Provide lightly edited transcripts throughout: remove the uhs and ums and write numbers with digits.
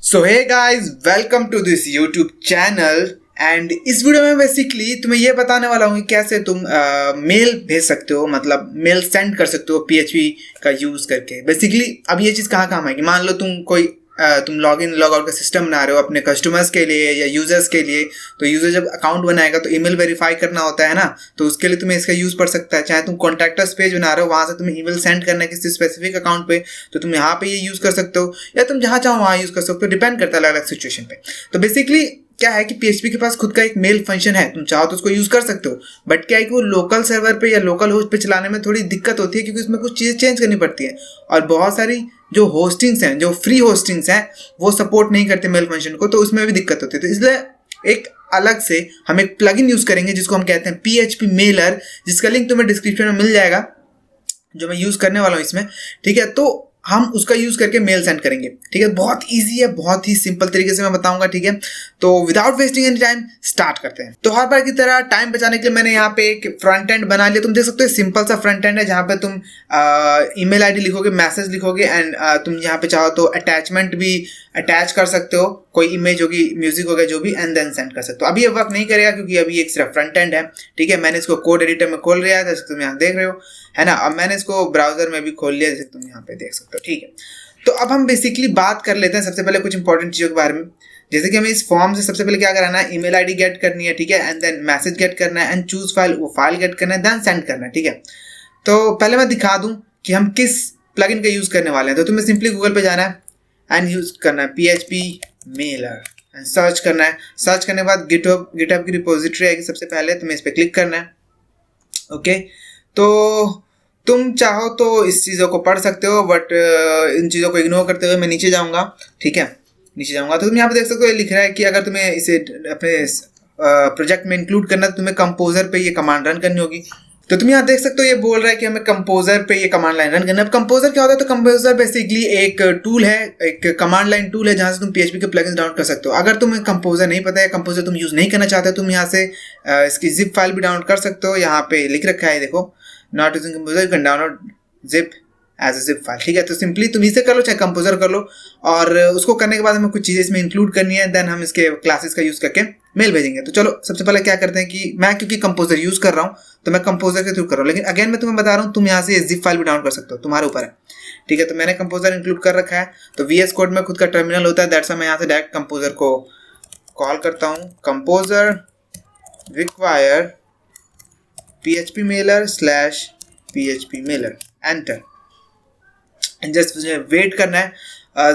So hey guys, welcome to this YouTube channel. And इस video में basically तुम्हें ये बताने वाला हूँ कि कैसे तुम मेल भेज सकते हो, मतलब मेल सेंड कर सकते हो पीएचपी का यूज़ करके। बेसिकली अब ये चीज़ कहाँ काम आएगी। मान लो तुम कोई तुम लॉग इन लॉग आउट का सिस्टम बना रहे हो अपने कस्टमर्स के लिए या यूजर्स के लिए। तो यूजर जब अकाउंट बनाएगा तो ईमेल वेरीफाई करना होता है ना, तो उसके लिए तुम्हें इसका यूज़ पड़ सकता है। चाहे तुम कॉन्टैक्टर्स पेज बना रहे हो, वहाँ से तुम्हें ईमेल सेंड करना है किसी स्पेसिफिक अकाउंट पे, तो तुम यहाँ पे ये यूज़ कर सकते हो, या तुम जहाँ चाहो वहाँ यूज़ कर सकते हो। डिपेंड करता है अलग अलग सिचुएशन पे। तो बेसिकली क्या है कि पीएचपी के पास खुद का एक मेल फंक्शन है, तुम चाहो तो उसको यूज़ कर सकते हो। बट क्या है कि वो लोकल सर्वर पे या लोकल होस्ट पे चलाने में थोड़ी दिक्कत होती है, क्योंकि उसमें कुछ चीज़ें चेंज करनी पड़ती है। और बहुत सारी जो होस्टिंग्स हैं, जो फ्री होस्टिंग्स हैं, वो सपोर्ट नहीं करते मेल फंक्शन को, तो उसमें भी दिक्कत होती है। तो इसलिए एक अलग से हम एक प्लगइन यूज़ करेंगे जिसको हम कहते हैं पीएचपी मेलर, जिसका लिंक तुम्हें डिस्क्रिप्शन में मिल जाएगा, जो मैं यूज़ करने वाला हूँ इसमें। ठीक है, तो हम उसका यूज़ करके मेल सेंड करेंगे। ठीक है, बहुत इजी है, बहुत ही सिंपल तरीके से मैं बताऊंगा। ठीक है, तो without wasting any time start करते हैं। तो हर बार की तरह टाइम बचाने के लिए मैंने यहाँ पे एक फ्रंट एंड बना लिया। तुम देख सकते हो सिंपल सा फ्रंट एंड है, जहाँ पे तुम ईमेल आईडी लिखोगे, मैसेज लिखोगे, एंड तुम यहाँ पे चाहो तो अटैचमेंट भी अटैच कर सकते हो, कोई इमेज होगी, म्यूजिक होगा, जो भी, एंड देन सेंड कर सकते हो। अभी ये वर्क नहीं करेगा क्योंकि अभी एक सिर्फ फ्रंट एंड है। ठीक है, मैंने इसको कोड एडिटर में खोल लिया है, जैसे तुम यहाँ देख रहे हो, है ना। अब मैंने इसको ब्राउजर में भी खोल लिया, जैसे तुम यहाँ पे देख सकते हो। ठीक है, तो अब हम बेसिकली बात कर लेते हैं सबसे पहले कुछ इंपॉर्टेंट चीज़ों के बारे में। जैसे कि हमें इस फॉर्म से सबसे पहले क्या कराना है, ईमेल आईडी गेट करनी है। ठीक है, एंड देन मैसेज गेट करना है, एंड चूज फाइल, वो फाइल गेट करना है, देन सेंड करना है। ठीक है, तो पहले मैं दिखा दूं कि हम किस प्लगइन का यूज़ करने वाले हैं। तो तुम्हें सिंपली गूगल पे जाना है एंड यूज़ करना है पीएचपी मेलर, एंड सर्च करना है। सर्च करने के बाद गिटहब की रिपोजिटरी आएगी सबसे पहले, तुम्हें इस पर क्लिक करना है। ओके, तो तुम चाहो तो इस चीज़ों को पढ़ सकते हो, बट इन चीज़ों को इग्नोर करते हुए मैं नीचे जाऊँगा। ठीक है, नीचे जाऊँगा तो तुम यहाँ पे देख सकते हो, ये लिख रहा है कि अगर तुम्हें इसे अपने प्रोजेक्ट में इंक्लूड करना है तो तुम्हें कंपोजर पे ये कमांड रन करनी होगी। तो तुम यहाँ देख सकते हो, ये बोल रहा है कि हमें कंपोजर पे ये कमांड लाइन रन करना है। अब कंपोजर क्या होता है? तो कंपोजर बेसिकली एक टूल है, एक कमांड लाइन टूल है, जहाँ से तुम पीएचपी के प्लगइन्स डाउनलोड कर सकते हो। अगर तुम्हें कंपोजर नहीं पता है, कंपोजर तुम यूज़ नहीं करना चाहते, तुम यहाँ से इसकी जिप फाइल भी डाउनलोड कर सकते हो। यहाँ पे लिख रखा है, देखो, not using composer you can download zip as a zip file. ठीक है, तो सिंपली तुम इसे कर लो, चाहे कंपोजर कर लो। और उसको करने के बाद हमें कुछ चीज़ें इसमें इंक्लूड करनी है, देन हम इसके क्लासेस का यूज़ करके मेल भेजेंगे। तो चलो सबसे पहले क्या करते हैं कि मैं क्योंकि कंपोजर यूज़ कर रहा हूँ तो मैं कंपोजर के थ्रू कर रहा हूँ, लेकिन अगेन मैं तुम्हें बता रहा हूँ, तुम यहाँ से जिप फाइल भी डाउनलोड कर सकते हो, तुम्हारे ऊपर है। ठीक है, तो मैंने कंपोजर इंक्लूड कर रखा है। तो VS कोड में खुद का टर्मिनल होता है, दैट्स मैं यहाँ से डायरेक्ट कंपोजर को कॉल करता हूँ, composer require PHP mailer / PHP mailer, enter. Just wait करना है,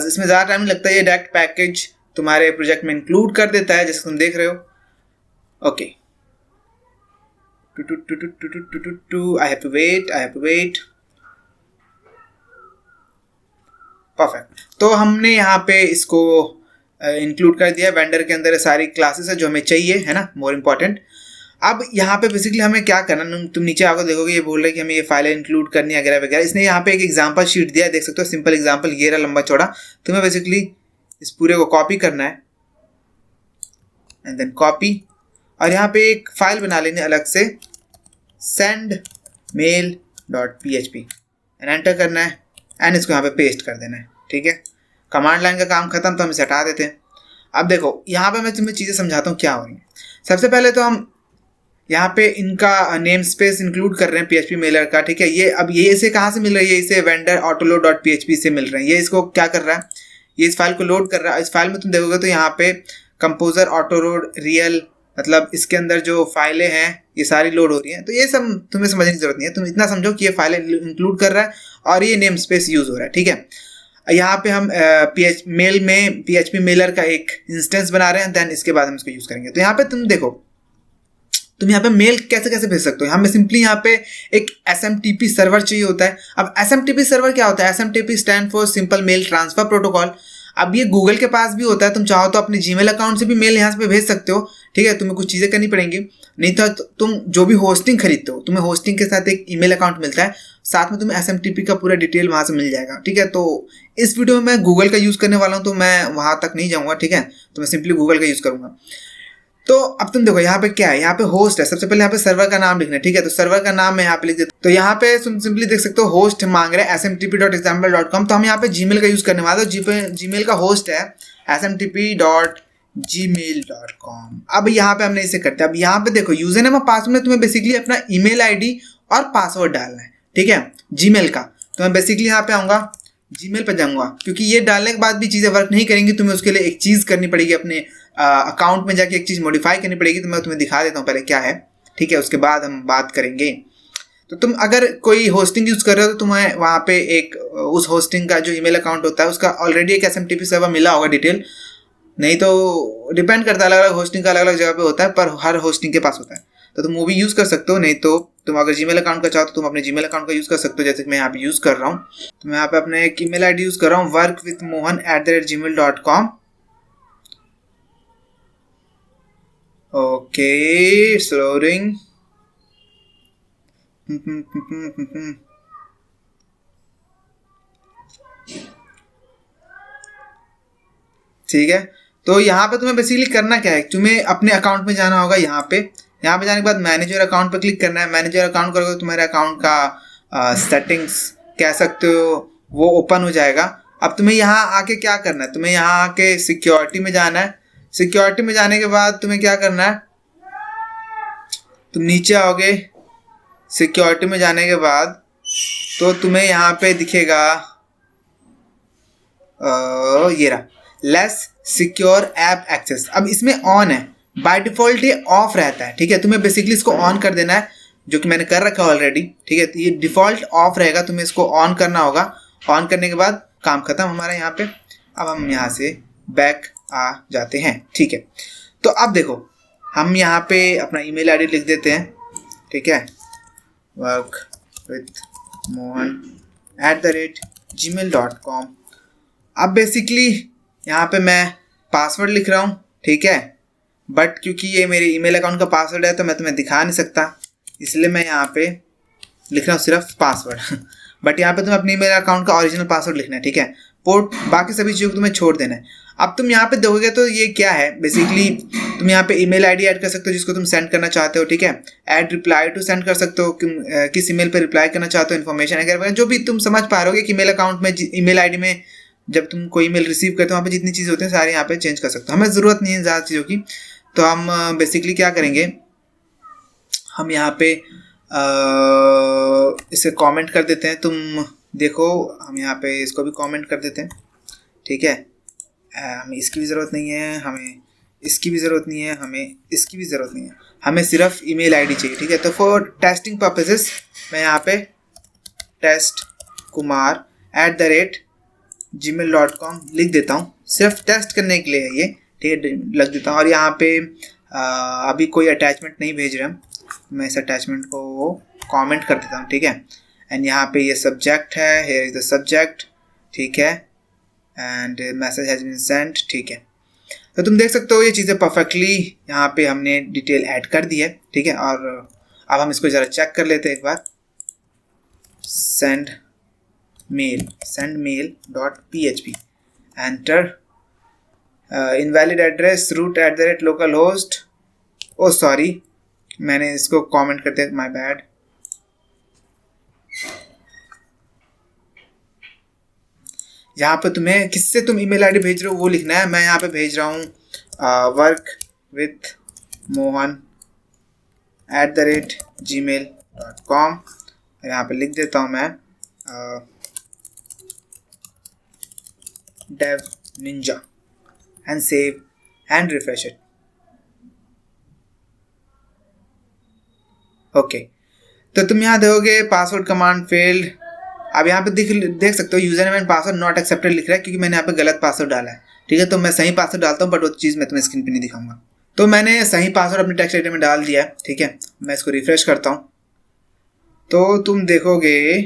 इसमें ज़्यादा टाइम नहीं लगता है, ये डायरेक्ट पैकेज तुम्हारे प्रोजेक्ट में इंक्लूड कर देता है, जैसे तुम देख रहे हो। Okay, I have to wait. Perfect, तो हमने यहाँ पे इसको इंक्लूड कर दिया। वेंडर के अंदर सारी क्लासेस है जो हमें चाहिए, है ना, मोर इम्पॉर्टेंट। अब यहाँ पे बेसिकली हमें क्या करना, तुम नीचे आकर देखोगे, ये बोल रहा है कि हमें ये फाइलें इंक्लूड करनी है वगैरह वगैरह। इसने यहाँ पे एक एग्जांपल शीट दिया है, देख सकते हो, सिंपल एग्जांपल, ये रहा लंबा चौड़ा। तुम्हें बेसिकली इस पूरे को कॉपी करना है, एंड देन कॉपी, और यहाँ पे एक फाइल बना लेनी है अलग से, sendmail.php, एंड एंटर करना है, एंड इसको यहाँ पे पेस्ट कर देना है। ठीक है, कमांड लाइन का काम खत्म, तो हम इसे हटा देते हैं। अब देखो, यहाँ पे मैं तुम्हें चीज़ें समझाता हूँ क्या हो रही है। सबसे पहले तो हम यहाँ पे इनका नेम स्पेस इंक्लूड कर रहे हैं पीएचपी मेलर का। ठीक है, ये अब ये इसे कहाँ से मिल रहा है, ये इसे वेंडर autoload.php से मिल रहे हैं। ये इसको क्या कर रहा है, ये इस फाइल को लोड कर रहा है। इस फाइल में तुम देखोगे तो यहाँ पे कंपोजर ऑटोलोड रियल, मतलब इसके अंदर जो फाइलें हैं ये सारी लोड हो रही हैं। तो ये सब तुम्हें समझने की जरूरत नहीं है, तुम इतना समझो कि ये फाइलें इंक्लूड कर रहा है और ये नेम स्पेस यूज़ हो रहा है। ठीक है, यहाँ पे हम मेल में पीएचपी मेलर का एक इंस्टेंस बना रहे हैं, देन इसके बाद हम इसको यूज़ करेंगे। तो यहाँ पे तुम देखो, तुम यहाँ पे मेल कैसे भेज सकते हो। हमें सिंपली यहाँ पे एक SMTP सर्वर चाहिए होता है। अब SMTP सर्वर क्या होता है? SMTP stand for simple mail transfer protocol. अब ये गूगल के पास भी होता है, तुम चाहो तो अपने जीमेल अकाउंट से भी मेल यहाँ पे भेज सकते हो। ठीक है, तुम्हें कुछ चीज़ें करनी पड़ेंगी, नहीं तो तुम जो भी होस्टिंग खरीदते हो, तुम्हें होस्टिंग के साथ एक ईमेल अकाउंट मिलता है, साथ में तुम्हें SMTP का पूरा डिटेल वहाँ से मिल जाएगा। ठीक है, तो इस वीडियो में मैं गूगल का यूज़ करने वाला हूँ, तो मैं वहाँ तक नहीं जाऊँगा। ठीक है, तो मैं सिंपली गूगल का यूज़ करूँगा। तो अब तुम देखो यहाँ पे क्या है, यहाँ पे होस्ट है। सबसे पहले यहाँ पे सर्वर का नाम लिखना है। ठीक है, तो सर्वर का नाम मैं यहाँ पे लिख देता हूँ। तो यहाँ पे तुम सिंपली देख सकते हो होस्ट मांग रहे हैं smtp.example.com। तो हम यहाँ पे जीमेल का यूज़ करने वाले हैं। जीमेल का होस्ट है smtp.gmail.com। अब यहाँ पे हमने इसे करते हैं। अब यहाँ पे देखो यूजर नेम और पासवर्ड में तुम्हें बेसिकली अपना ईमेल आईडी और पासवर्ड डालना है, ठीक है, जीमेल का। तो मैं बेसिकली यहाँ पे आऊँगा, जीमेल पे जाऊँगा, क्योंकि ये डालने के बाद भी चीज़ें वर्क नहीं करेंगी, तुम्हें उसके लिए एक चीज़ करनी पड़ेगी, अपने अकाउंट में जाके एक चीज़ मॉडिफाई करनी पड़ेगी। तो मैं तुम्हें दिखा देता हूँ पहले क्या है, ठीक है, उसके बाद हम बात करेंगे। तो तुम अगर कोई होस्टिंग यूज़ कर रहे हो तो तुम्हें वहाँ पे एक उस होस्टिंग का जो ईमेल अकाउंट होता है उसका ऑलरेडी एक SMTP सर्वर मिला होगा डिटेल, नहीं तो डिपेंड करता है, अलग अलग होस्टिंग का अलग अलग जगह पे होता है, पर हर होस्टिंग के पास होता है। तो तुम वो भी यूज़ कर सकते हो, नहीं तो तुम अगर जीमेल अकाउंट का चाहो तो तुम अपने जीमेल अकाउंट का यूज़ कर सकते हो, जैसे कि मैं यहाँ पे यूज़ कर रहा हूँ। तो मैं यहाँ पे अपने एक ईमेल आईडी यूज़ कर रहा हूँ, workwithmohan@gmail.com। Okay, slowing. ठीक है, तो यहाँ पे तुम्हें बेसिकली करना क्या है, तुम्हें अपने अकाउंट में जाना होगा। यहाँ पे जाने के बाद मैनेजर अकाउंट पे क्लिक करना है। मैनेजर अकाउंट करोगे तो तुम्हारे अकाउंट का सेटिंग्स कह सकते हो वो ओपन हो जाएगा। अब तुम्हें यहाँ आके क्या करना है, तुम्हें यहाँ आके सिक्योरिटी में जाना है। सिक्योरिटी में जाने के बाद तुम्हें क्या करना है, तुम नीचे आओगे। सिक्योरिटी में जाने के बाद तो तुम्हें यहाँ पे दिखेगा ये रहा, लेस सिक्योर ऐप एक्सेस। अब इसमें ऑन है, बाय डिफॉल्ट ये ऑफ रहता है, ठीक है। तुम्हें बेसिकली इसको ऑन कर देना है, जो कि मैंने कर रखा है ऑलरेडी, ठीक है। ये डिफॉल्ट ऑफ रहेगा, तुम्हें इसको ऑन करना होगा। ऑन करने के बाद काम खत्म हमारा यहाँ पे। अब हम यहाँ से बैक आ जाते हैं, ठीक है। तो अब देखो हम यहाँ पे अपना ईमेल आईडी लिख देते हैं, ठीक है, workwithmohan@gmail.com। अब बेसिकली यहाँ पे मैं पासवर्ड लिख रहा हूँ, ठीक है, बट क्योंकि ये मेरे ईमेल अकाउंट का पासवर्ड है तो मैं तुम्हें दिखा नहीं सकता, इसलिए मैं यहाँ पे लिख रहा हूँ सिर्फ पासवर्ड। बट यहाँ पे तुम्हें अपने ईमेल अकाउंट का ओरिजिनल पासवर्ड लिखना है, ठीक है। पोर्ट बाकी सभी चीज़ों को तुम्हें छोड़ देना है। अब तुम यहाँ पे देखोगे तो ये क्या है, बेसिकली तुम यहाँ पे ईमेल आईडी ऐड कर सकते हो जिसको तुम सेंड करना चाहते हो, ठीक है। ऐड रिप्लाई टू सेंड कर सकते हो, किस ईमेल पे रिप्लाई करना चाहते हो, इन्फॉर्मेशन अगर जो भी तुम समझ पा रहे हो कि ईमेल अकाउंट में, ईमेल आईडी में जब तुम कोई ईमेल रिसीव करते हो वहाँ पे जितनी चीज़ होती हैं सारी यहाँ पे चेंज कर सकते हो। हमें ज़रूरत नहीं है ज़्यादा चीज़ों की, तो हम बेसिकली क्या करेंगे, हम यहाँ पे इसे कमेंट कर देते हैं। तुम देखो हम यहाँ पे इसको भी कमेंट कर देते हैं, ठीक है। हमें इसकी भी ज़रूरत नहीं है, हमें इसकी भी ज़रूरत नहीं है, हमें इसकी भी ज़रूरत नहीं है, हमें सिर्फ ईमेल आईडी चाहिए, ठीक है। तो फॉर टेस्टिंग पर्पसेस मैं यहाँ पे testkumar@gmail.com लिख देता हूँ, सिर्फ टेस्ट करने के लिए है ये, ठीक है, लग देता हूँ। और यहाँ पे अभी कोई अटैचमेंट नहीं भेज रहे हम, मैं इस अटैचमेंट को कमेंट कर देता हूँ, ठीक है। एंड यहाँ पे ये सब्जेक्ट है, हियर इज द सब्जेक्ट, ठीक है, and message has been sent, ठीक है। तो तुम देख सकते हो ये चीज़ें परफेक्टली यहाँ पे हमने डिटेल ऐड कर दी है, ठीक है। और अब हम इसको ज़रा चेक कर लेते हैं एक बार। Send mail.php, enter, invalid address, root@localhost, oh sorry मैंने इसको कमेंट कर दिया, माय बैड। यहाँ पे तुम्हें किससे तुम ईमेल आईडी भेज रहे हो वो लिखना है। मैं यहाँ पे भेज रहा हूँ workwithmohan@gmail.com। यहाँ पे लिख देता हूँ मैं dev ninja and save and refresh it। Okay, तो तुम यहाँ देखोगे पासवर्ड कमांड फेल्ड। अब यहाँ पे देख सकते हो user name and password not accepted लिख रहा है, क्योंकि मैंने यहाँ पे गलत पासवर्ड डाला है, ठीक है। तो मैं सही पासवर्ड डालता हूँ, बट वो चीज़ मैं तुम्हें स्क्रीन पे नहीं दिखाऊंगा। तो मैंने सही पासवर्ड अपने टेक्स्ट एडिटर में डाल दिया है, ठीक है। मैं इसको रिफ्रेश करता हूँ तो तुम देखोगे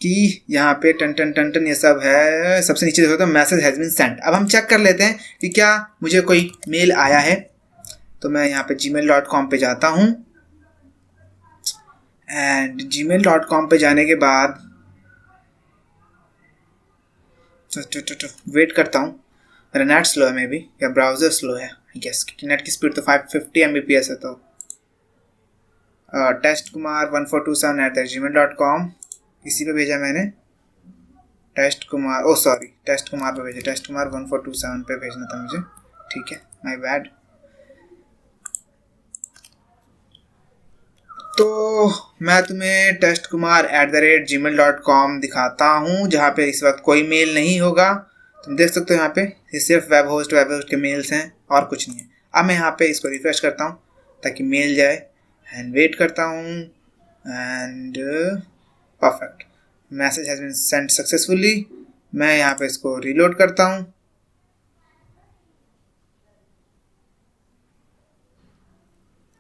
कि यहाँ पे टन टन टन टन ये सब है। सबसे नीचे देखो तो मैसेज हैज़ बीन सेंट। अब हम चेक कर लेते हैं कि क्या मुझे कोई मेल आया है। तो मैं यहाँ पे gmail.com पे जाता हूँ, एंड gmail.com पे जाने के बाद वेट करता हूँ। मेरा नेट स्लो है, मे बी, या ब्राउज़र स्लो है, आई गेस, क्योंकि नेट की स्पीड तो 550 Mbps है। तो testkumar1427@gmail.com इसी पे भेजा मैंने, टेस्ट कुमार, ओ सॉरी टेस्ट कुमार पे भेजे, टेस्ट कुमार 1427 पे भेजना था मुझे, ठीक है, माय बैड। तो मैं तुम्हें testkumar@gmail.com दिखाता हूँ, जहाँ पे इस वक्त कोई मेल नहीं होगा। तुम देख सकते हो यहाँ पे ये सिर्फ वेब होस्ट के मेल्स हैं और कुछ नहीं है। अब मैं यहाँ पे इसको रिफ्रेश करता हूँ ताकि मेल जाए एंड वेट करता हूँ and perfect, message has been send successfully. मैं यहाँ पे इसको रीलोड करता हूँ।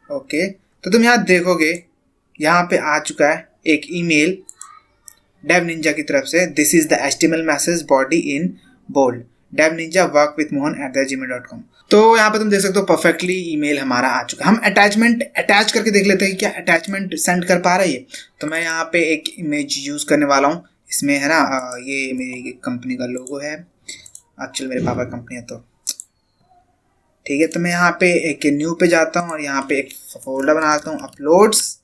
ओके, तो तुम यहाँ देखोगे यहाँ पे आ चुका है एक ईमेल डेव निंजा की तरफ से, this is the HTML message body in bold, dev ninja work with mohan@gmail.com। तो यहाँ पे तुम देख सकते हो परफेक्टली ईमेल हमारा आ चुका है। हम अटैचमेंट अटैच करके देख लेते हैं कि क्या अटैचमेंट सेंड कर पा रही है। तो मैं यहाँ पे एक इमेज यूज़ करने वाला हूँ, इसमें है ना ये मेरी कंपनी का लोगो है, एक्चुअली मेरे पापा कंपनी है, तो ठीक है। तो मैं यहाँ पे एक न्यू पे जाता हूँ और यहाँ पे एक फोल्डर बनाता हूँ अपलोड्स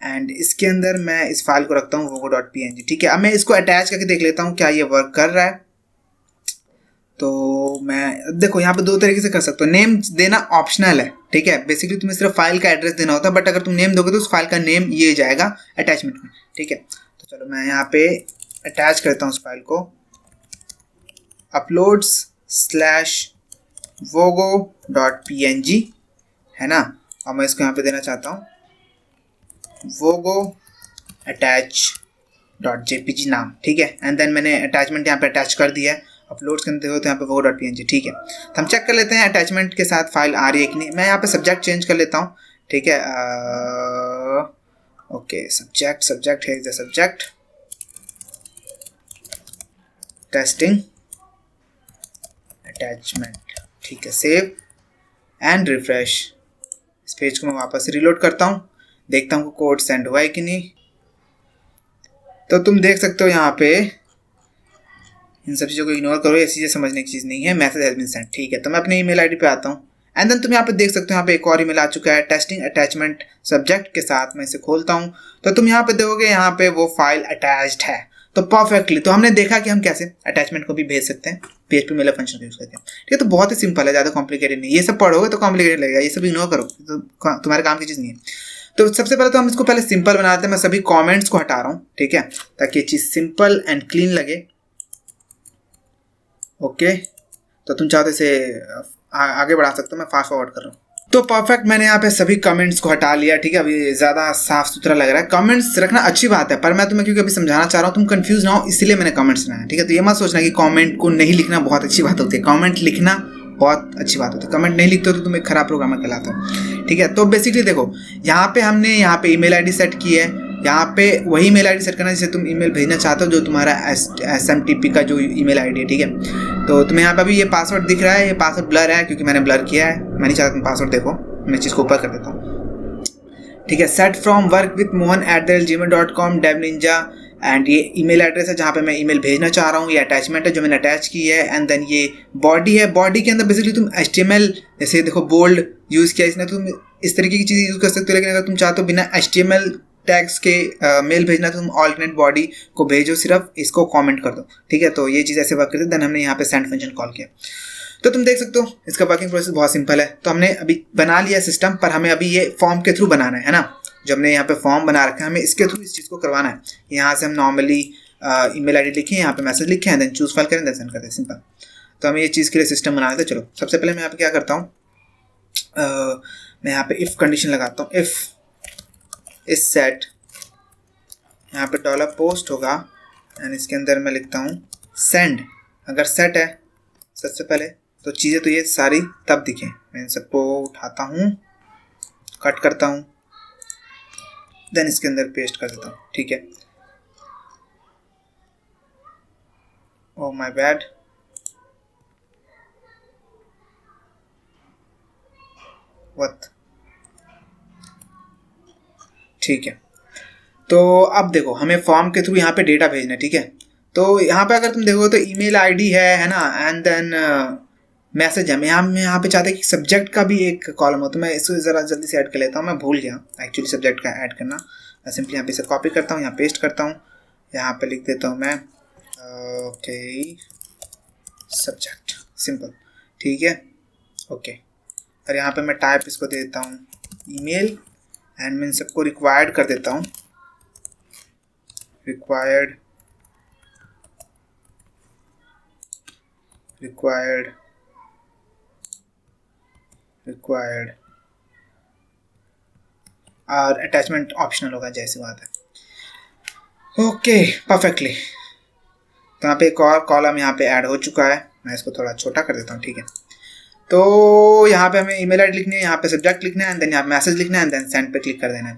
एंड इसके अंदर मैं इस फाइल को रखता हूँ vogo.png, ठीक है। अब मैं इसको अटैच करके देख लेता हूँ क्या ये वर्क कर रहा है। तो मैं देखो यहाँ पे दो तरीके से कर सकते हो, नेम देना ऑप्शनल है, ठीक है। बेसिकली तुम्हें सिर्फ फाइल का एड्रेस देना होता है, बट अगर तुम नेम दोगे तो उस फाइल का नेम ये जाएगा अटैचमेंट में, ठीक है। तो चलो मैं यहाँ पे अटैच करता हूँ उस फाइल को, uploads/vogo.png है ना। और मैं इसको यहाँ पे देना चाहता हूँ vogo attach.jpg नाम, ठीक है। एंड देन मैंने अटैचमेंट यहाँ पे अटैच कर दिया है। अपलोड्स करते हो तो यहाँ पे vogo.png, ठीक है। तो हम चेक कर लेते हैं अटैचमेंट के साथ फाइल आ रही है कि नहीं। मैं यहाँ पे सब्जेक्ट चेंज कर लेता हूँ, ठीक है। ओके, सब्जेक्ट है द सब्जेक्ट टेस्टिंग अटैचमेंट, ठीक है। Save and refresh. इस पेज को मैं वापस रिलोड करता हूँ, देखता हूँ कोड सेंड हुआ है कि नहीं। तो तुम देख सकते हो यहाँ पे इन सब चीज़ों को इग्नोर करो, ये चीज़ें समझने की चीज़ नहीं है। मैसेज हैज बीन सेंड, ठीक है। तो मैं अपने ईमेल आईडी पे आता हूँ एंड देन तुम यहाँ पे देख सकते हो यहाँ पे एक और ईमेल आ चुका है टेस्टिंग अटैचमेंट सब्जेक्ट के साथ। मैं इसे खोलता हूँ तो तुम यहाँ पे देखोगे यहाँ पे वो फाइल अटैच्ड है, तो परफेक्टली। तो हमने देखा कि हम कैसे अटैचमेंट को भी भेज सकते हैं PHP मेल फंक्शन का यूज़ करके, ठीक है। तो बहुत ही सिंपल है, ज़्यादा कॉम्प्लिकेटेड नहीं। ये सब पढ़ोगे तो कॉम्प्लिकेटेड लगेगा, ये सब इग्नोर करो, तो तुम्हारे काम की चीज़ नहीं है। तो सबसे पहले तो हम इसको पहले सिंपल बनाते हैं। मैं सभी कमेंट्स को हटा रहा हूँ, ठीक है, ताकि ये चीज़ सिंपल एंड क्लीन लगे। ओके, तो तुम चाहो तो इसे आगे बढ़ा सकते हो, मैं फास्ट फॉरवर्ड कर रहा हूँ। तो परफेक्ट, मैंने यहाँ पे सभी कमेंट्स को हटा लिया, ठीक है। अभी ज़्यादा साफ सुथरा लग रहा है। कमेंट्स रखना अच्छी बात है, पर मैं तुम्हें क्योंकि अभी समझाना चाह रहा हूँ तुम कंफ्यूज ना हो, इसलिए मैंने कमेंट्स बनाया, ठीक है। तो ये मत सोचना कि कमेंट को नहीं लिखना बहुत अच्छी बात होती है, कमेंट लिखना बहुत अच्छी बात होती है। कमेंट नहीं लिखते हो तो तुम एक खराब प्रोग्रामर कहलाते हो, ठीक है। तो बेसिकली देखो यहाँ पे हमने यहाँ पे ईमेल आईडी सेट की है, यहाँ पे वही ईमेल आईडी सेट करना जिसे तुम ईमेल भेजना चाहते हो, जो तुम्हारा SMTP का जो ईमेल आईडी है, ठीक है। तो तुम्हें यहाँ पे अभी ये पासवर्ड दिख रहा है, ये पासवर्ड ब्लर है क्योंकि मैंने ब्लर किया है, मैं नहीं चाहता तुम पासवर्ड देखो, मैं चीज़ को ऊपर कर देता हूँ, ठीक है। Set from work with mohan@gmail.com dev ninja, and ये ईमेल एड्रेस है जहाँ पे मैं ईमेल भेजना चाह रहा हूँ। ये अटैचमेंट है जो मैंने अटैच की है, एंड देन ये बॉडी है। बॉडी के अंदर बेसिकली तुम HTML, जैसे देखो बोल्ड यूज़ किया इसने, तुम इस तरीके की चीज़ यूज़ कर सकते हो। लेकिन अगर तुम चाहते हो बिना HTML टैग्स के मेल भेजना तो तुम ऑल्टरनेट बॉडी को भेजो, सिर्फ इसको कमेंट कर दो, ठीक है। तो ये चीज़ ऐसे वर्क करती है। देन हमने यहाँ पे सेंड फंक्शन कॉल किया। तो तुम देख सकते हो इसका वर्किंग प्रोसेस बहुत सिंपल है। तो हमने अभी बना लिया सिस्टम, पर हमें अभी ये फॉर्म के थ्रू बनाना है ना। जो हमने यहाँ पे फॉर्म बना रखा है, हमें इसके थ्रू इस चीज़ को करवाना है। यहाँ से हम नॉर्मली ईमेल आईडी लिखें, यहाँ पे मैसेज लिखें, देन चूज फाइल करें, देन सेंड करते हैं, सिंपल। तो हमें ये चीज़ के लिए सिस्टम बना देते हैं। चलो सबसे पहले मैं यहाँ पे क्या करता हूँ, मैं यहाँ पे इफ़ कंडीशन लगाता हूँ, इफ़ इस सेट, यहाँ पे $पोस्ट होगा एंड इसके अंदर मैं लिखता हूँ सेंड। अगर सेट है सबसे पहले तो चीज़ें तो ये सारी तब दिखें। मैं इन सबको उठाता हूँ, कट करता हूँ, देन इसके अंदर पेस्ट कर देता हूँ, ठीक है। ओह माय बैड, व्हाट, ठीक है। तो अब देखो हमें फॉर्म के थ्रू यहाँ पे डेटा भेजना है, ठीक है। तो यहाँ पे अगर तुम देखो तो ईमेल आईडी है ना, एंड देन मैसेज है। मैं यहाँ पे चाहते हैं कि सब्जेक्ट का भी एक कॉलम हो, तो मैं इसको ज़रा जल्दी से ऐड कर लेता हूँ। मैं भूल गया एक्चुअली सब्जेक्ट का ऐड करना। मैं सिंपली यहाँ पे इसे कॉपी करता हूँ, यहाँ पेस्ट करता हूँ, यहाँ पे लिख देता हूँ मैं ओके सब्जेक्ट सिंपल, ठीक है ओके। और यहाँ पे मैं टाइप इसको दे देता हूँ ईमेल, एंड मैं इन सबको रिक्वायर्ड कर देता हूँ, रिक्वायर्ड रिक्वायर्ड रिक्वायर्ड और अटैचमेंट ऑप्शनल होगा, जैसी बात है। ओके परफेक्टली, तो यहाँ पे एक और कॉलम यहाँ पे ऐड हो चुका है। मैं इसको थोड़ा छोटा कर देता हूँ, ठीक है। तो यहाँ पे हमें ईमेल आईडी लिखनी है, यहाँ पे सब्जेक्ट लिखना है, एंड देन यहाँ पे मैसेज लिखना है, एंड देन सेंड पे क्लिक कर देना है।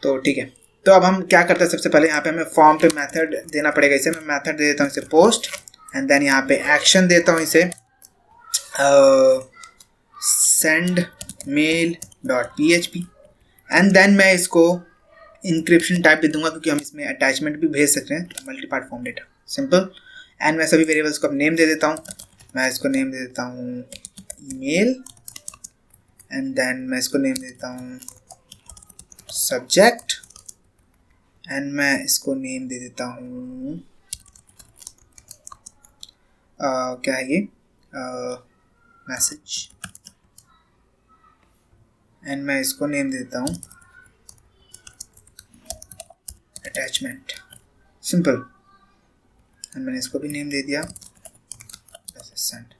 तो ठीक है, तो अब हम क्या करते हैं, सबसे पहले यहाँ पे हमें फॉर्म पे मेथड देना पड़ेगा। इसे मैं मेथड दे देता हूँ, इसे पोस्ट, एंड देन यहाँ पे एक्शन देता हूँ इसे send mail dot PHP, and then मैं इसको इंक्रिप्शन टाइप दे दूंगा, क्योंकि हम इसमें अटैचमेंट भी भेज सकते हैं, multi part form data simple. And मैं सभी वेरिएबल्स को अब नेम दे देता हूँ। मैं इसको नेम दे देता हूँ ईमेल, एंड देन मैं इसको नेम देता हूँ सब्जेक्ट, एंड मैं इसको नेम दे देता हूँ क्या है ये मैसेज, एंड मैं इसको नेम देता हूँ अटैचमेंट सिंपल, एंड मैंने इसको भी नेम दे दिया सेंड।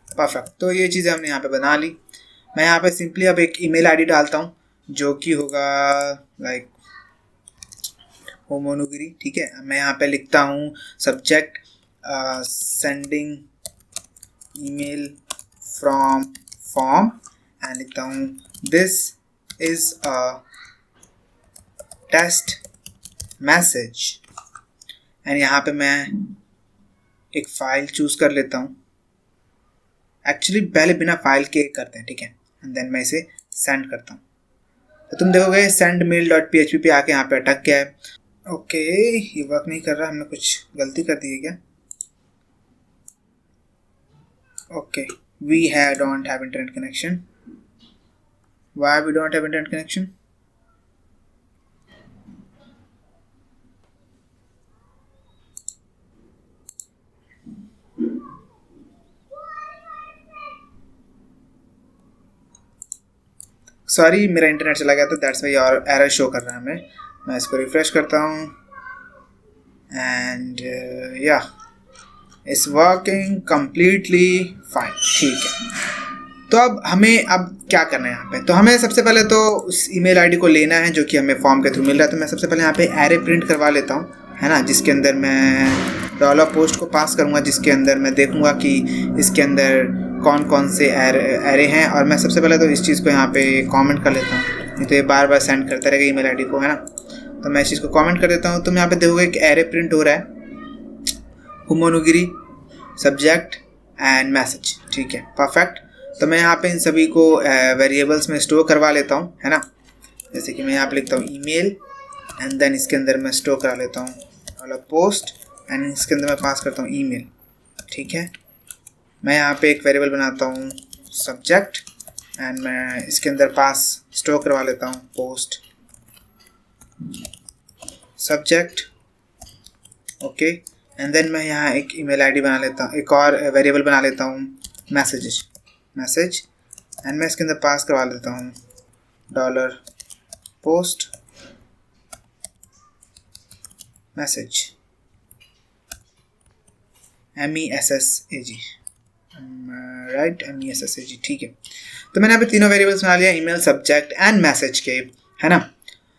परफेक्ट, तो ये चीज़ें हमने यहाँ पे बना ली। मैं यहाँ पे सिंपली अब एक ईमेल आईडी डालता हूँ, जो कि होगा लाइक होमोनोगिरी, ठीक है। मैं यहाँ पे लिखता हूँ subject sending email from form, and लिखता हूँ this is a test message, and यहाँ पे मैं एक फाइल चूज कर लेता हूँ। एक्चुअली पहले बिना फाइल के करते हैं, ठीक है, एंड देन मैं इसे सेंड करता हूँ। तो तुम देखोगे सेंड मेल डॉट PHP पे आके यहाँ पे अटक गया है। ओके ये वर्क नहीं कर रहा, हमने कुछ गलती कर दी है क्या? Okay we don't have internet connection. Why we don't have internet connection? Sorry मेरा इंटरनेट चला गया था, दैट्स वाई और एरर शो कर रहा है हमें। मैं इसको रिफ्रेश करता हूँ, एंड या इट्स वर्किंग कम्प्लीटली फाइन, ठीक है। तो अब हमें अब क्या करना है यहाँ पे, तो हमें सबसे पहले तो उस ईमेल आईडी को लेना है जो कि हमें फॉर्म के थ्रू मिल रहा है। तो मैं सबसे पहले यहाँ पे एरे प्रिंट करवा लेता हूँ, है ना, जिसके अंदर मैं डॉलर पोस्ट को पास करूँगा, जिसके अंदर मैं देखूँगा कि इसके अंदर कौन कौन से एरे हैं। और मैं सबसे पहले तो इस चीज़ को यहाँ पे कमेंट कर लेता हूँ, नहीं तो ये बार बार सेंड करता रहेगा ईमेल आईडी को, है ना। तो मैं इस चीज़ को कमेंट कर देता हूँ। तो मैं यहाँ पे देखोगे कि एरे प्रिंट हो रहा है होमोनोगिरी सब्जेक्ट एंड मैसेज, ठीक है परफेक्ट। तो मैं यहाँ पे इन सभी को वेरिएबल्स में स्टोर करवा लेता हूँ, है ना। जैसे कि मैं यहाँ पे लिखता हूँ ईमेल, एंड देन इसके अंदर मैं स्टोर करा लेता हूँ वाला पोस्ट, एंड इसके अंदर मैं पास करता हूँ ईमेल, ठीक है। मैं यहाँ पे एक वेरिएबल बनाता हूँ सब्जेक्ट, एंड मैं इसके अंदर पास स्टोर करवा लेता हूँ post subject, okay. And then मैं यहाँ एक ईमेल आईडी बना लेता हूँ, एक और वेरिएबल बना लेता हूँ मैसेज, एंड मैं इसके अंदर पास करवा लेता हूँ dollar post message MESSAG, right MESSAG, ठीक है। तो मैंने यहाँ पे तीनों वेरिएबल्स बना लिया, ईमेल सब्जेक्ट एंड मैसेज के, है ना।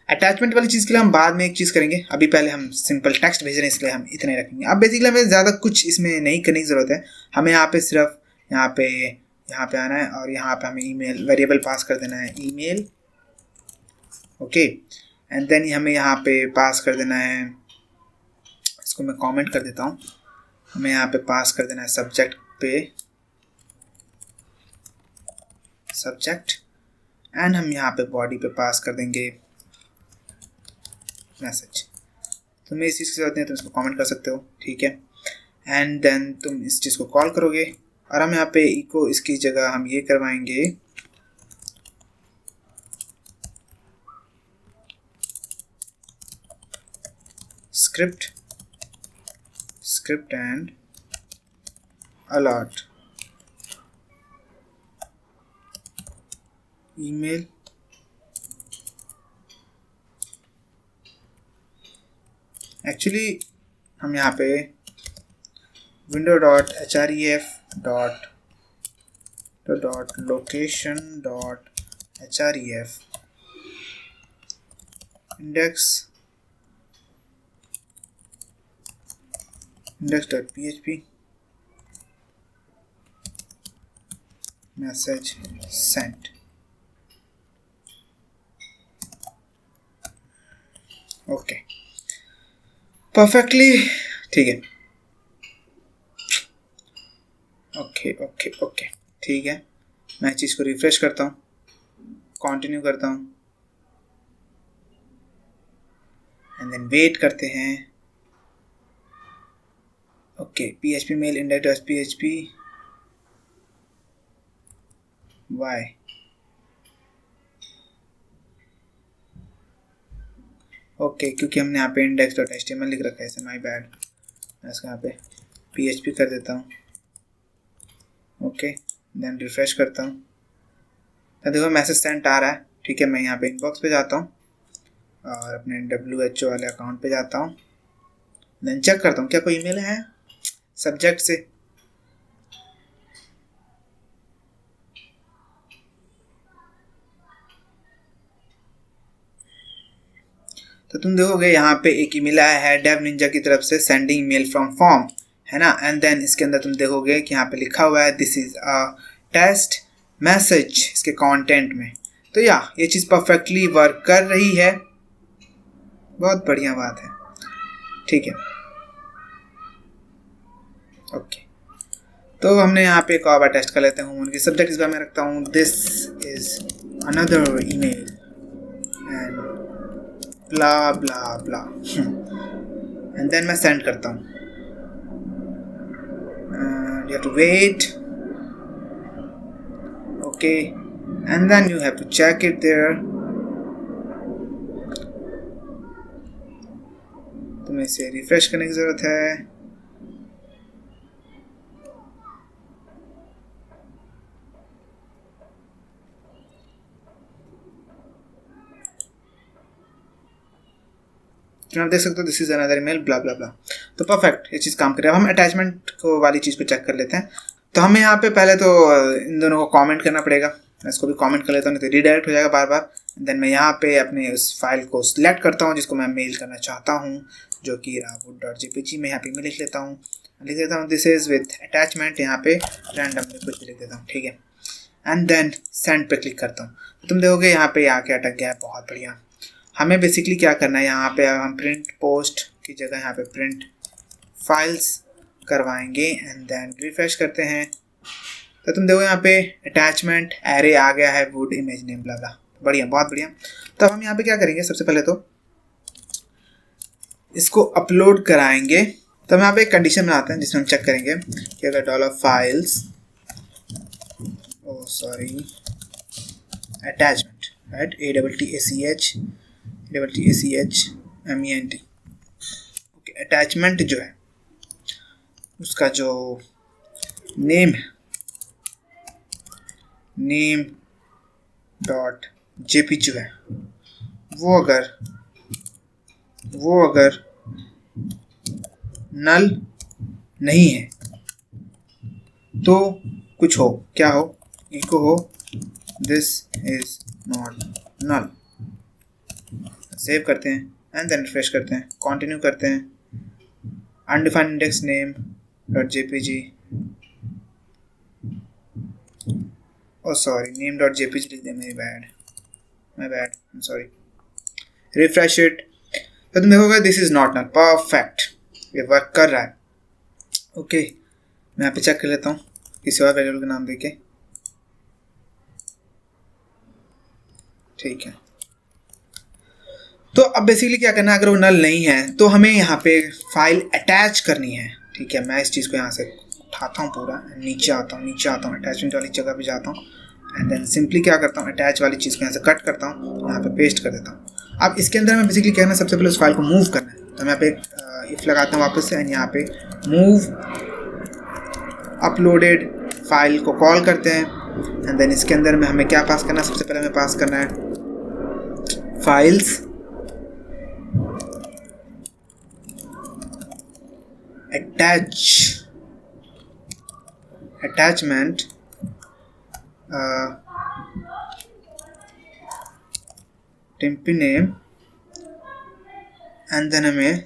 अटैचमेंट वाली चीज़ के लिए हम बाद में एक चीज़ करेंगे, अभी पहले हम सिंपल टेक्स्ट भेज रहे हैं इसलिए हम इतने रखेंगे। अब बेसिकली हमें ज़्यादा कुछ इसमें नहीं करने की ज़रूरत है। हमें यहाँ पे सिर्फ यहाँ पे आना है, और यहाँ पे हमें ईमेल वेरिएबल पास कर देना है ईमेल, ओके। एंड देन हमें यहाँ पे पास कर देना है, इसको मैं कमेंट कर देता हूँ, हमें यहाँ पे पास कर देना है सब्जेक्ट पे सब्जेक्ट, एंड हम यहाँ पे बॉडी पे पास कर देंगे मैसेज। तुम्हें इस चीज़ की जरूरत नहीं है, तुम इसको कमेंट कर सकते हो, ठीक है। एंड देन तुम इस चीज़ को कॉल करोगे, और हम यहाँ पे इको इसकी जगह हम ये करवाएंगे script script and alert email actually हम यहाँ पे window.href.location.href index.php message sent. Okay perfectly ठीक है. ओके ओके ओके ठीक है. मैं इस चीज़ को रिफ्रेश करता हूँ, कंटिन्यू करता हूँ एंड देन वेट करते हैं. Okay php mail index.php why okay क्योंकि हमने यहाँ पे index.html लिख रखा है, ऐसे माई बैड. मैं इसको यहाँ पे php कर देता हूँ. ओके देन रिफ्रेश करता हूँ तो देखो मैसेज सेंट आ रहा है. ठीक है मैं यहाँ पे इनबॉक्स पे जाता हूँ और अपने WHO वाले अकाउंट पे जाता हूँ. देन चेक करता हूँ क्या कोई ईमेल है सब्जेक्ट से. तो तुम देखोगे यहाँ पे एक ईमेल आया है डेव निंजा की तरफ से, सेंडिंग मेल फ्रॉम फॉर्म, है ना. एंड देन इसके अंदर तुम देखोगे कि यहाँ पे लिखा हुआ है this is a test message इसके कंटेंट में. तो ये चीज़ परफेक्टली वर्क कर रही है. बहुत बढ़िया बात है. ठीक है ओके तो हमने यहाँ पे एक और बार टेस्ट कर लेते हैं. उनकी सब्जेक्ट इस बार मैं रखता हूँ this is another email and blah blah blah and then मैं सेंड करता हूँ. You have to wait. Okay and then you have to check it there. तुम्हें इसे रिफ्रेश करने की ज़रूरत है. आप देख सकते हो this is another email blah blah ब्ला. तो परफेक्ट ये चीज़ काम कर रही है. अब हम अटैचमेंट को वाली चीज़ को चेक कर लेते हैं. तो हमें यहाँ पे पहले तो इन दोनों को कमेंट करना पड़ेगा. मैं इसको भी कमेंट कर लेता हूँ नहीं तो रीडायरेक्ट हो जाएगा बार बार. देन मैं यहाँ पे अपने उस फाइल को सिलेक्ट करता हूँ जिसको मैं मेल करना चाहता हूँ, जो कि rahul.jpg में यहाँ पे मैं लिख लेता हूँ दिस इज़ विथ अटैचमेंट. यहाँ पे रैंडमली कुछ भी लिख देता हूँ. ठीक है एंड देन सेंड पे क्लिक करता हूँ. तुम देखोगे यहाँ पे आके अटक गया है. बहुत बढ़िया. हमें बेसिकली क्या करना है यहाँ पे हम प्रिंट पोस्ट की जगह यहाँ पे प्रिंट फाइल्स करवाएंगे एंड देन रिफ्रेश करते हैं. तो तुम देखो यहाँ पे अटैचमेंट एरे आ गया है वुड इमेज नेम ब्ला ब्ला. बढ़िया बहुत बढ़िया. तो हम यहाँ पे क्या करेंगे सबसे पहले तो इसको अपलोड कराएंगे. तो हम यहाँ पे एक कंडीशन बनाते हैं जिसमें हम चेक करेंगे कि अगर $files attachment right ATTACHMENT okay attachment जो है उसका जो नेम है name.jpg जो है वो अगर नल नहीं है तो कुछ हो, क्या हो, इको हो this is not null. Save करते हैं एंड देन रिफ्रेश करते हैं, कंटिन्यू करते हैं. Undefined index name dot JPG sorry name.jpg लिख दिया. My bad sorry. Refresh it. तो तुम देखोगे this is not null. Perfect ये वर्क कर रहा है. ओके मैं यहाँ पे चेक कर लेता हूँ किसी और वेरिएबल का नाम देके. ठीक है तो अब बेसिकली क्या करना है अगर वो नल नहीं है तो हमें यहाँ पे फाइल अटैच करनी है. ठीक है मैं इस चीज़ को यहाँ से उठाता हूँ पूरा, नीचे आता हूँ अटैचमेंट वाली जगह पे जाता हूँ एंड देन सिंपली क्या करता हूँ अटैच वाली चीज़ को यहाँ से कट करता हूँ, यहाँ पे पेस्ट कर देता हूँ. अब इसके अंदर मैं बेसिकली क्या करना है सबसे पहले उस फाइल को मूव करना है. तो मैं यहाँ पे इफ लगाते हैं वापस से, एंड यहाँ पे मूव अपलोडेड फाइल को कॉल करते हैं, एंड देन इसके अंदर में हमें क्या पास करना है, सबसे पहले हमें पास करना है files attachment temp name, and then हमें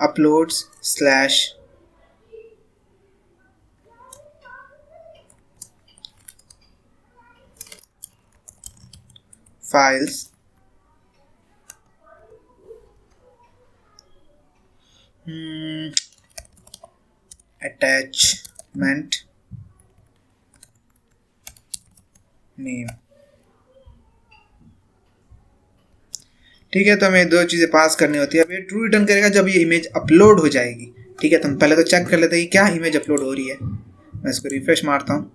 uploads slash files attachment name। ठीक है, तो हमें दो चीज़ें पास करनी होती है। अब ये ट्रू रिटर्न करेगा जब ये इमेज अपलोड हो जाएगी। ठीक है, तो हम पहले तो चेक कर लेते हैं कि क्या इमेज अपलोड हो रही है। मैं इसको रिफ्रेश मारता हूँ,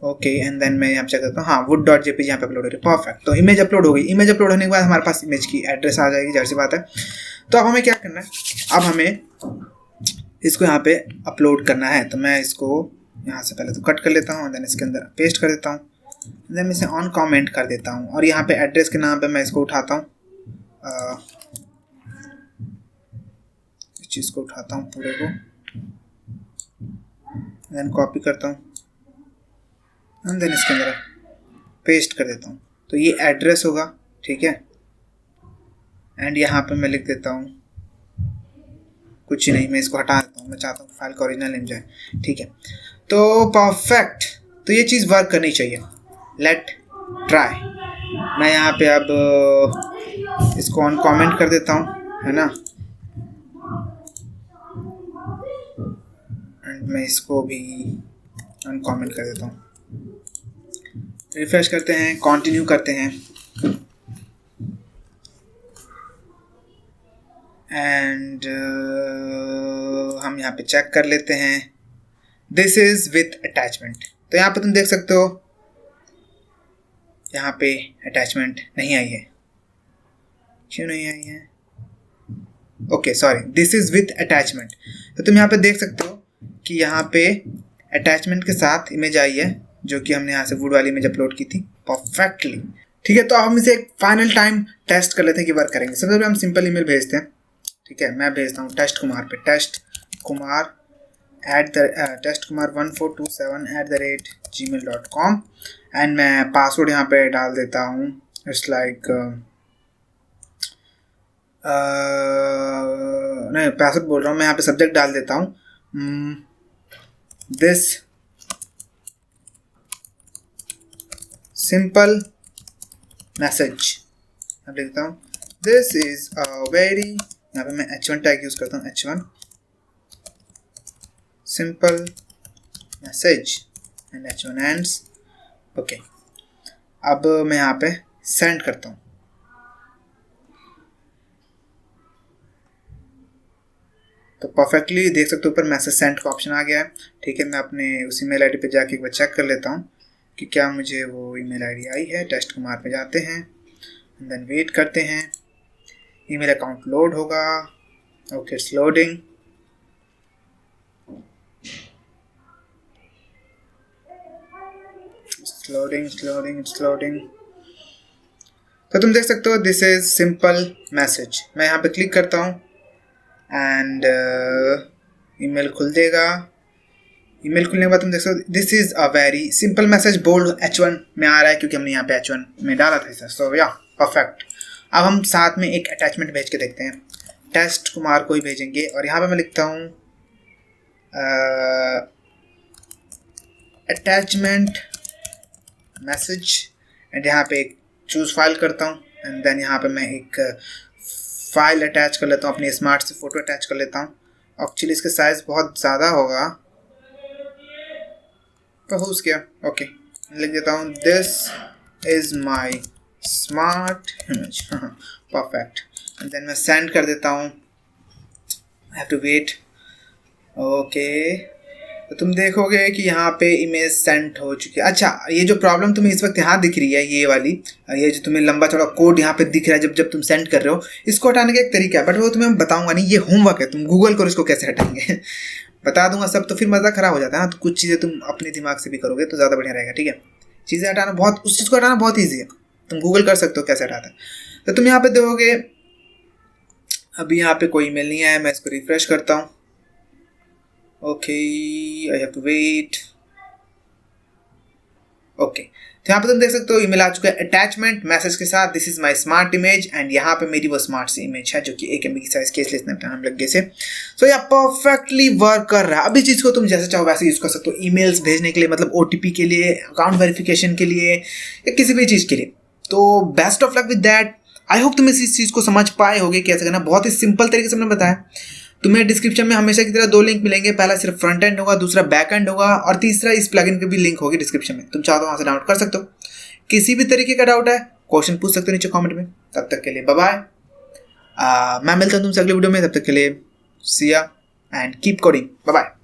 ओके, एंड देन मैं यहाँ चेक करता हूँ, हाँ wood.jpg यहाँ पे अपलोड हो रही है, परफेक्ट। तो इमेज अपलोड हो गई। इमेज अपलोड होने के बाद हमारे पास इमेज की एड्रेस आ जाएगी, जाहिर सी बात है। तो अब हमें क्या करना है, अब हमें इसको यहाँ पे अपलोड करना है। तो मैं इसको यहाँ से पहले तो कट कर लेता हूँ, देन इसके अंदर पेस्ट कर देता हूँ, देन मैं इसे ऑन कमेंट कर देता हूँ, और यहाँ पे एड्रेस के नाम पे मैं इसको उठाता हूँ, इस चीज़ को उठाता हूँ पूरे को, देन कॉपी करता हूँ, एंड देन इसके अंदर पेस्ट कर देता हूँ। तो ये एड्रेस होगा, ठीक है, एंड यहाँ पे मैं लिख देता हूँ कुछ ही नहीं, मैं इसको हटा देता हूँ, मैं चाहता हूँ फाइल का ओरिजिनल नेम जाए। ठीक है, तो परफेक्ट, तो ये चीज़ वर्क करनी चाहिए। Late try. मैं यहाँ पे अब इसको ऑन कमेंट कर देता हूँ, है ना, एंड मैं इसको भी ऑन कमेंट कर देता हूँ। रिफ्रेश करते हैं, कंटिन्यू करते हैं, एंड हम यहाँ पे चेक कर लेते हैं, दिस इज विथ अटैचमेंट। तो यहाँ पे तुम देख सकते हो यहाँ पे अटैचमेंट नहीं आई है। क्यों नहीं आई है? Okay sorry, this is with attachment. तो तुम यहाँ पे देख सकते हो कि यहाँ पे अटैचमेंट के साथ इमेज आई है, जो कि हमने यहाँ से वुड वाली इमेज अपलोड की थी परफेक्टली। ठीक है, तो अब हम इसे एक फाइनल टाइम टेस्ट कर लेते हैं कि वर्क करेंगे। सबसे पहले हम सिंपल ईमेल भेजते हैं। ठीक है, मैं भेजता हूँ टेस्ट कुमार पे, testkumar@1427@gmail.com, एंड मैं पासवर्ड यहाँ पे डाल देता हूँ, इट्स लाइक नहीं पासवर्ड बोल रहा हूँ मैं, यहाँ पे सब्जेक्ट डाल देता हूँ दिस सिंपल मैसेज। अब लिखता हूँ दिस इज अ वेरी, यहाँ पे मैं h1 टैग यूज करता हूँ, h1 simple message and h1 ends. Okay, अब मैं यहाँ पे सेंड करता हूँ। तो परफेक्टली देख सकते हो ऊपर मैसेज सेंड का ऑप्शन आ गया है। ठीक है, मैं अपने उस ईमेल आईडी पे जाके एक बार चेक कर लेता हूँ कि क्या मुझे वो ईमेल आईडी आई है। टेस्ट कुमार पे जाते हैं, देन वेट करते हैं, ईमेल अकाउंट लोड होगा। Okay, it's loading. It's loading. तो तुम देख सकते हो दिस इज सिंपल मैसेज। मैं यहाँ पे क्लिक करता हूँ एंड ईमेल खुल देगा। ईमेल खुलने के बाद तुम देख सकते हो this is a very simple message, bold h1 में आ रहा है क्योंकि हमने यहाँ पे h1 में डाला था इसे। सो या परफेक्ट। अब हम साथ में एक अटैचमेंट भेज के देखते हैं, टेस्ट कुमार को ही भेजेंगे, और यहाँ पे मैं लिखता हूँ अटैचमेंट मैसेज, एंड यहाँ पे एक चूज फाइल करता हूँ, एंड देन यहाँ पे मैं एक फाइल अटैच कर लेता हूँ, अपनी स्मार्ट से फोटो अटैच कर लेता हूँ। एक्चुअली इसका साइज बहुत ज़्यादा होगा, तो हो गया। ओके, लिख देता हूँ this is my smart image, perfect, and then मैं सेंड कर देता हूँ। I have to wait. Okay, तो तुम देखोगे कि यहाँ पे इमेज सेंड हो चुकी है। अच्छा, ये जो प्रॉब्लम तुम्हें इस वक्त यहाँ दिख रही है, ये वाली, ये जो तुम्हें लंबा चौड़ा कोड यहाँ पे दिख रहा है जब तुम सेंड कर रहे हो, इसको हटाने का एक तरीका है, बट वो तुम्हें बताऊंगा नहीं, ये होमवर्क है, तुम गूगल करो इसको कैसे हटाएंगे। बता दूंगा सब तो फिर मज़ा खराब हो जाता है ना, तो कुछ चीज़ें तुम अपने दिमाग से भी करोगे तो ज़्यादा बढ़िया रहेगा, ठीक है। चीज़ें हटाना बहुत, उस चीज़ को हटाना बहुत ईजी है, तुम गूगल कर सकते हो कैसे हटाता है। तो तुम यहाँ पे देखोगे अभी यहाँ पे कोई ईमेल नहीं आया, मैं इसको रिफ्रेश करता हूँ। Okay, I have to wait. Okay, तो यहाँ पे तुम देख सकते हो ईमेल आ चुका है अटैचमेंट मैसेज के साथ, this is my smart image, and यहाँ पे मेरी वो स्मार्ट सी इमेज है जो कि 1 MB की साइज के, इसलिए इतना हम लगे से। सो यह परफेक्टली वर्क कर रहा है। अब इस चीज़ को तुम जैसे चाहो वैसे यूज़ कर सकते हो, ईमेल्स भेजने के लिए, मतलब OTP के लिए, अकाउंट वेरिफिकेशन के लिए, या किसी भी चीज़ के लिए। तो best of luck with that. I hope तुम इस चीज़ को समझ पाए होगे कैसे करना, बहुत ही सिंपल तरीके से मैंने बताया। तुम्हें डिस्क्रिप्शन में हमेशा की तरह 2 लिंक मिलेंगे, पहला सिर्फ फ्रंट एंड होगा, दूसरा बैक एंड होगा, और तीसरा इस प्लगइन की भी लिंक होगी डिस्क्रिप्शन में, तुम चाहो तो वहाँ से डाउनलोड कर सकते हो। किसी भी तरीके का डाउट है, क्वेश्चन पूछ सकते हो नीचे कमेंट में। तब तक के लिए बाय बाय, मैं मिलता हूँ तुमसे अगले वीडियो में, तब तक के लिए see ya and keep coding, bye bye.